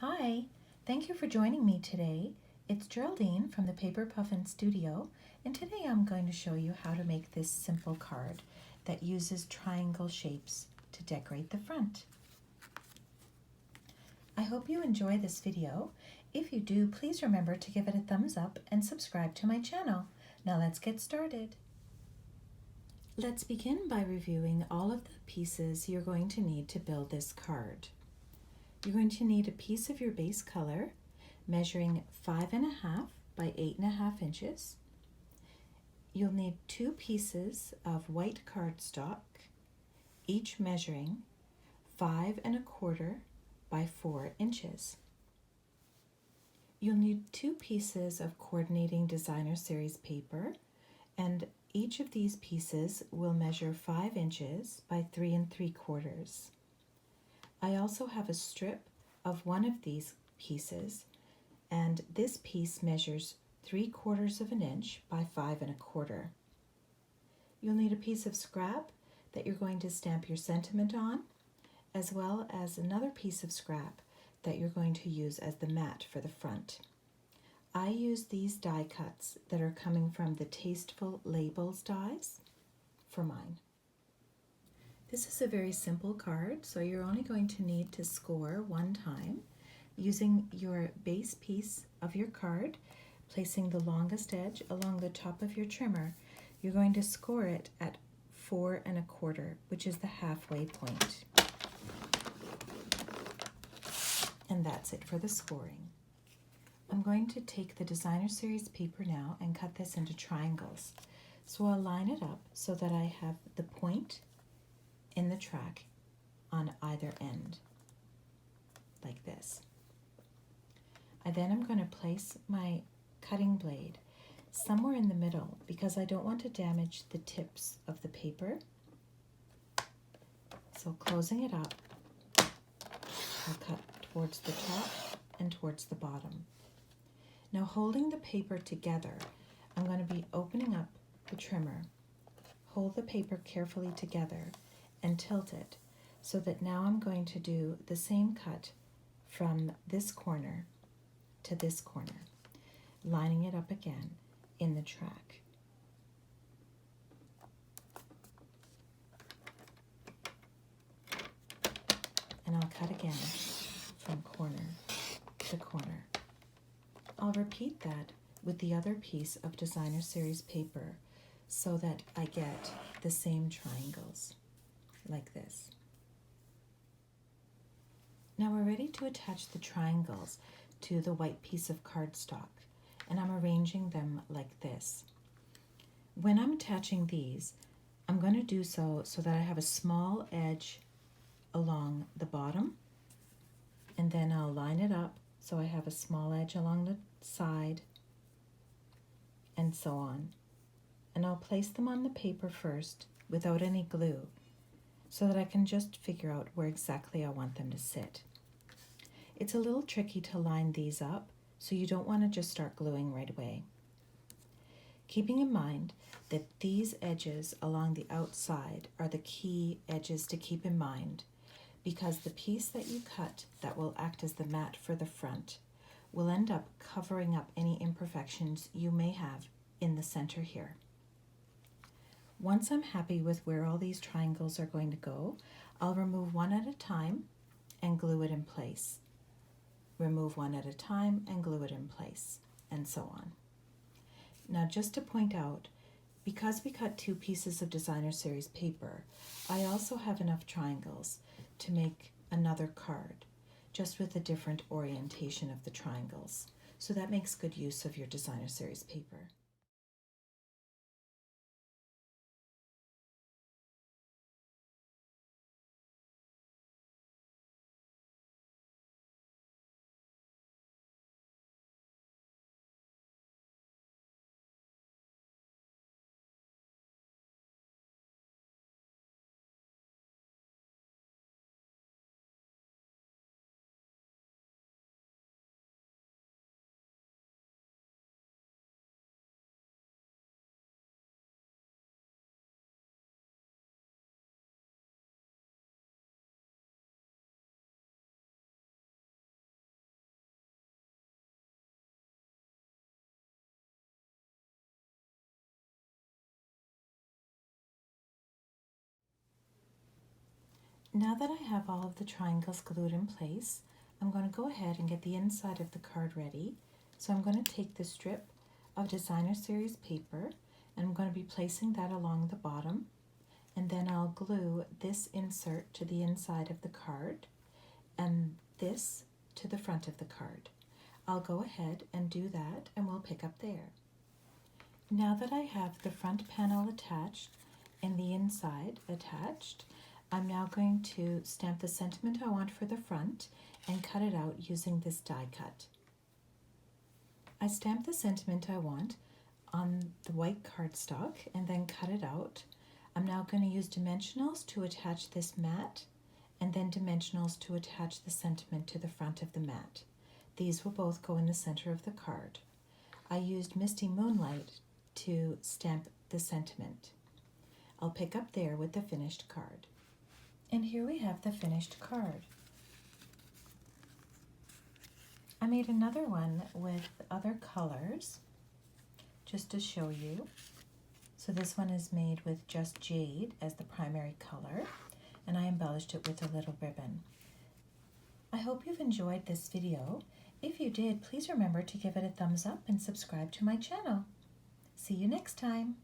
Hi, thank you for joining me today. It's Geraldine from the Paper Puffin Studio, and today I'm going to show you how to make this simple card that uses triangle shapes to decorate the front. I hope you enjoy this video. If you do, please remember to give it a thumbs up and subscribe to my channel. Now let's get started. Let's begin by reviewing all of the pieces you're going to need to build this card. You're going to need a piece of your base color measuring 5.5 by 8.5 inches. You'll need 2 pieces of white cardstock, each measuring 5.25 by 4 inches. You'll need 2 pieces of coordinating designer series paper, and each of these pieces will measure 5 inches by 3 3/4. I also have a strip of one of these pieces, and this piece measures 3/4 of an inch by 5.25. You'll need a piece of scrap that you're going to stamp your sentiment on, as well as another piece of scrap that you're going to use as the mat for the front. I use these die cuts that are coming from the Tasteful Labels dies for mine. This is a very simple card, so you're only going to need to score 1 time using your base piece of your card, placing the longest edge along the top of your trimmer. You're going to score it at 4.25, which is the halfway point. And that's it for the scoring. I'm going to take the designer series paper now and cut this into triangles. So I'll line it up so that I have the point in the track on either end, like this. I then am going to place my cutting blade somewhere in the middle because I don't want to damage the tips of the paper. So closing it up, I'll cut towards the top and towards the bottom. Now, holding the paper together, I'm going to be opening up the trimmer. Hold the paper carefully together and tilt it so that now I'm going to do the same cut from this corner to this corner, lining it up again in the track. And I'll cut again from corner to corner. I'll repeat that with the other piece of designer series paper so that I get the same triangles, like this. Now we're ready to attach the triangles to the white piece of cardstock, and I'm arranging them like this. When I'm attaching these, I'm going to do so that I have a small edge along the bottom, and then I'll line it up so I have a small edge along the side, and so on. And I'll place them on the paper first without any glue so that I can just figure out where exactly I want them to sit. It's a little tricky to line these up, so you don't want to just start gluing right away. Keeping in mind that these edges along the outside are the key edges to keep in mind, because the piece that you cut that will act as the mat for the front will end up covering up any imperfections you may have in the center here. Once I'm happy with where all these triangles are going to go, I'll remove one at a time and glue it in place. Remove one at a time and glue it in place, and so on. Now, just to point out, because we cut 2 pieces of designer series paper, I also have enough triangles to make another card, just with a different orientation of the triangles. So that makes good use of your designer series paper. Now that I have all of the triangles glued in place, I'm going to go ahead and get the inside of the card ready. So I'm going to take the strip of designer series paper and I'm going to be placing that along the bottom, and then I'll glue this insert to the inside of the card and this to the front of the card. I'll go ahead and do that and we'll pick up there. Now that I have the front panel attached and the inside attached, I'm now going to stamp the sentiment I want for the front and cut it out using this die cut. I stamped the sentiment I want on the white cardstock and then cut it out. I'm now going to use dimensionals to attach this mat and then dimensionals to attach the sentiment to the front of the mat. These will both go in the center of the card. I used Misty Moonlight to stamp the sentiment. I'll pick up there with the finished card. And here we have the finished card. I made another one with other colors just to show you. So this one is made with just jade as the primary color, and I embellished it with a little ribbon. I hope you've enjoyed this video. If you did, please remember to give it a thumbs up and subscribe to my channel. See you next time.